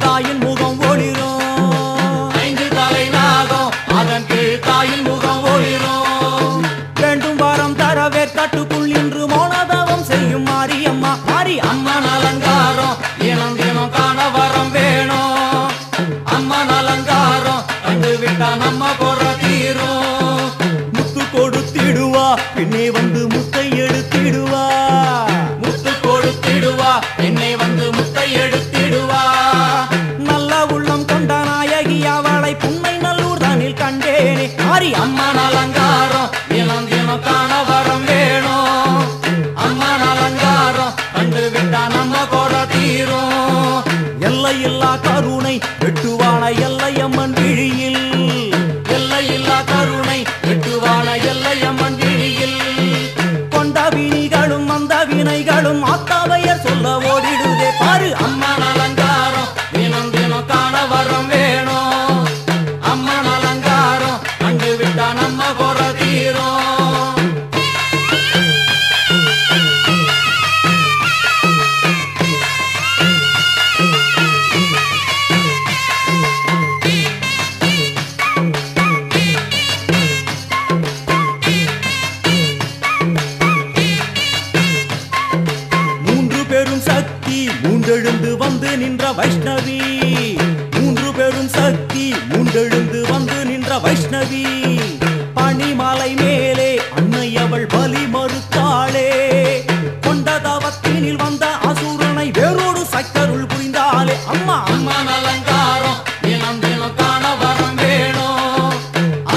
தாயின் முகம் ஒளிரும். 5 தலை நாகம் அதன் கீழ் தாயின் முகம் ஒளிரும். வேண்டும் வரம் தரவே கட்டுக்குள் இன்று மௌனதவம் செய்யும் மாரியம்மா. மாரி அம்மன் அலங்காரம் தினம் தினம் காண வரம் வேணும். அம்மன் அலங்காரம் கண்டு விட்டா நம்ம குறை தீரும். முத்து கொடுத்திடுவா பின்னே வந்து முத்தை எடுத்திடுவா. முத்து கொடுத்திடுவா பின்னே வந்து முத்தை எடுத்திடுவா. நல்ல உள்ளம் கொண்ட நாயகி அவளை புன்னை நல்லூர் தானில் கண்டேனே. மாரி அம்மன் அலங்காரம் தினம் தினம் காண வரம் வேணும். அம்மன் அலங்காரம் கண்டு விட்டா நம்ம குறை தீரும். எல்லையில்லா கருணை வெட்டுவான எல்லையம்மன் விழியில். எல்லையில்லா கருணை வெட்டுவான எல்லையம்மன் விழியில். கொண்ட வினிகளும் வந்த வினைகளும் ஆத்தாவையர் சொல்ல ஓடிடுதே. பாரு அம்மன் அலங்காரம் தினம் தினம் காண வரம் வேணும். அம்மன் அலங்காரம் கண்டு விட்டா நம்ம குறை தீரும். மூன்றெழுந்து வந்து நின்ற வைஷ்ணவி. 3 பெரும் சக்தி மூன்றெழுந்து வந்து நின்ற வைஷ்ணவி. பனிமலை மேலே அன்னை அவள் பலி மறுத்தாளே. கொண்ட தவத்தினில் வந்த அசுரனை வேரோடு சக்கருள் புரிந்தாளே. அம்மா அம்மன் அலங்காரம் தினம் தினம் காண வரம் வேணும்.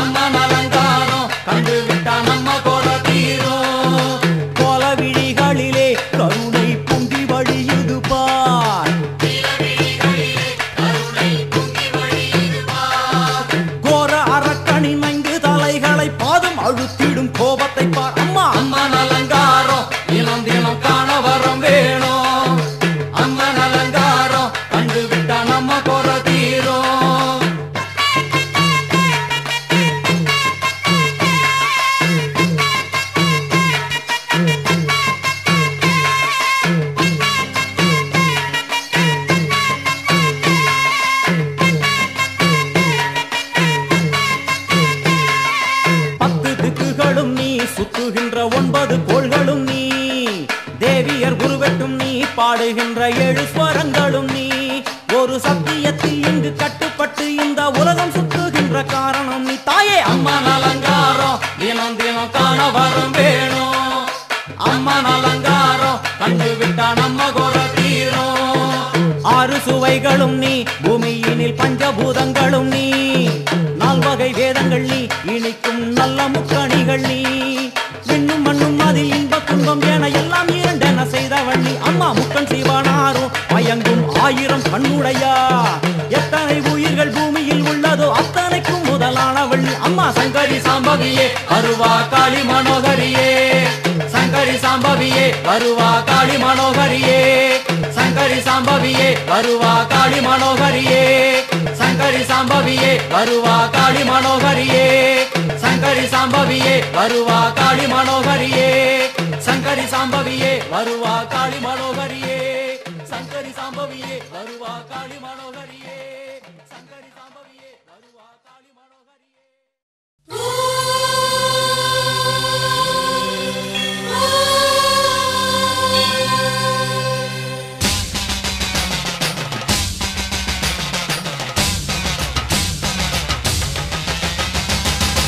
அம்மன் அலங்காரம் கண்டு விட்டா நம்ம குறை தீரும். கோல விழிகளிலே கருணை பொங்கி வழியுது பார். கோர அரக்கனின் 5 தலைகளை பாதம் அழுத்திடும் கோபத்தை பார். அம்மா அம்மன் அலங்காரம் தினம் தினம் காண வரம் வேணும். அம்மன் அலங்காரம் கண்டு விட்டா நம்ம குறை தீரும். சுத்துகின்ற 9 கோள்களும் நீ. தேவியர் குருவெட்டும் நீ. பாடுகின்ற 7 ஸ்வரங்களும் நீ. ஒரு சத்தியத்தில் இங்கு கட்டுப்பட்டு இந்த உலகம் சுத்துகின்ற காரணம் நீ. தாயே அம்மன் அலங்காரம் தினம் தினம் காண வரம் வேணும். அம்மன் அலங்காரம் கண்டு விட்டா நம்ம குறை தீரும். 6 சுவைகளும் நீ. பூமியினில் பஞ்சபூதங்களும் நீ. 4 வகை வேதங்கள் நீ. இனிக்கும் நல்ல முக்கணிகள் நீ. விண்ணும் மண்ணும் அதில் இன்ப துன்பம் என எல்லாம் இரண்டென செய்தவள் நீ. அம்மா முக்கன் சிவனாரும் மயங்கும் 1000 கண்ணுடையா. எத்தனை உயிர்கள் பூமியில் உள்ளதோ அத்தனைக்கும் முதலானவள் நீ. அம்மா சங்கரி சாம்பவியே வருவா காளி மனோகரியே. சங்கரி சாம்பவியே வருவா காளி மனோகரியே. சங்கரி சாம்பவியே வருவா காளி மனோகரியே. சங்கரி சாம்பவியே வருவா காளி மனோகரியே. சங்கரி சாம்பவியே வருவா காளி மனோகரியே. சங்கரி சாம்பவியே வருவா காளி மனோகரியே. சங்கரி சாம்பவியே வருவா காளி மனோகரியே. சங்கரி சாம்பவியே வருவா காளி மனோகரியே.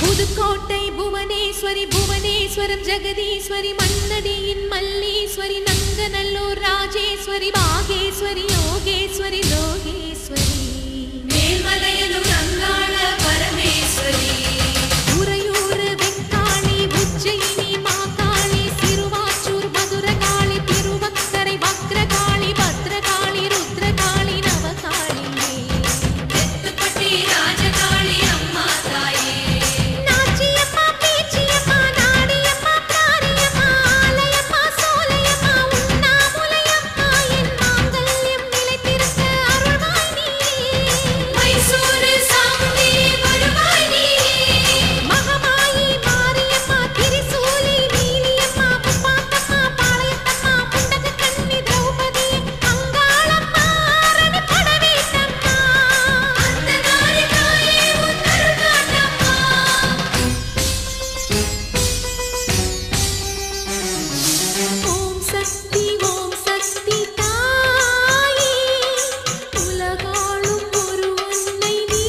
புதுக்கோட்டை புவனேஸ்வரி புவனேஸ்வரம் ஜெகதீஸ்வரி மன்னடியின் மல்லீஸ்வரி நங்கநல்லூர் ராஜேஸ்வரி பாகேஸ்வரி யோகேஸ்வரி லோகேஸ்வரி மேல்மலையனூர் அங்காள பரமேஸ்வரி உறையூர் வெக்காளி உஜ்ஜயினி மாகாளி சிறுவாச்சூர் மதுரகாளி திருவக்கரை வக்ரகாளி பத்ரகாளி ருத்ரகாளி நவகாளியே தெத்துப்பட்டி ராஜகாளி அம்மா தாயே நாச்சியம்மா பேச்சியம்மா நாடியம்மா பிராரியம்மா ஆலயம்மா சோலையம்மா உண்ணாமுலையம்மா என் மாங்கல்யம் நிலைத்திருக்க அருள்வா உலகாளும் ஒரு அன்னை நீ.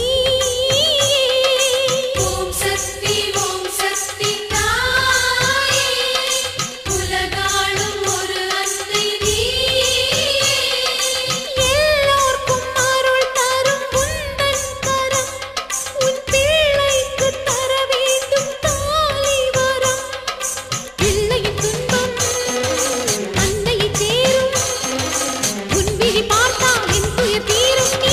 ஓம் சக்தி தாயே, உலகாளும் ஒரு அன்னை நீ. எல்லோர்க்கும் அருள் தரும் உந்தன் கரம், உன் பிள்ளைக்கு தர வேண்டும் தாலி வரம். பிள்ளையின் துன்பம் அன்னையை சேரும், உன் விழி பார்த்தால் என் துயர் தீரும்.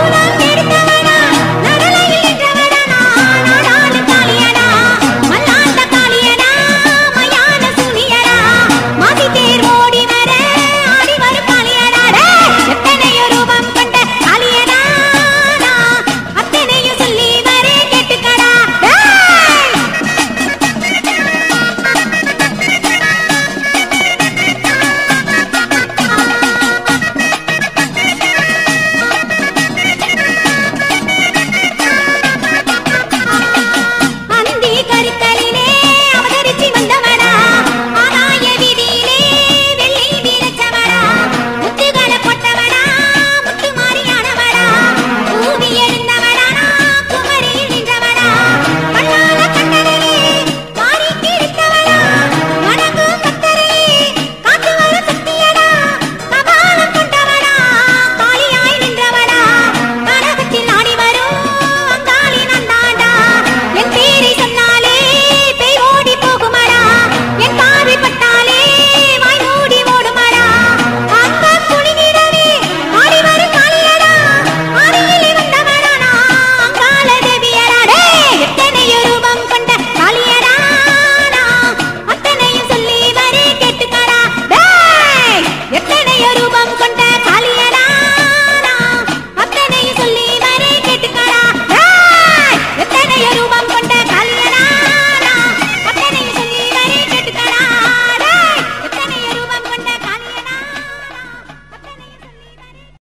மௌனம் எடுத்தவன்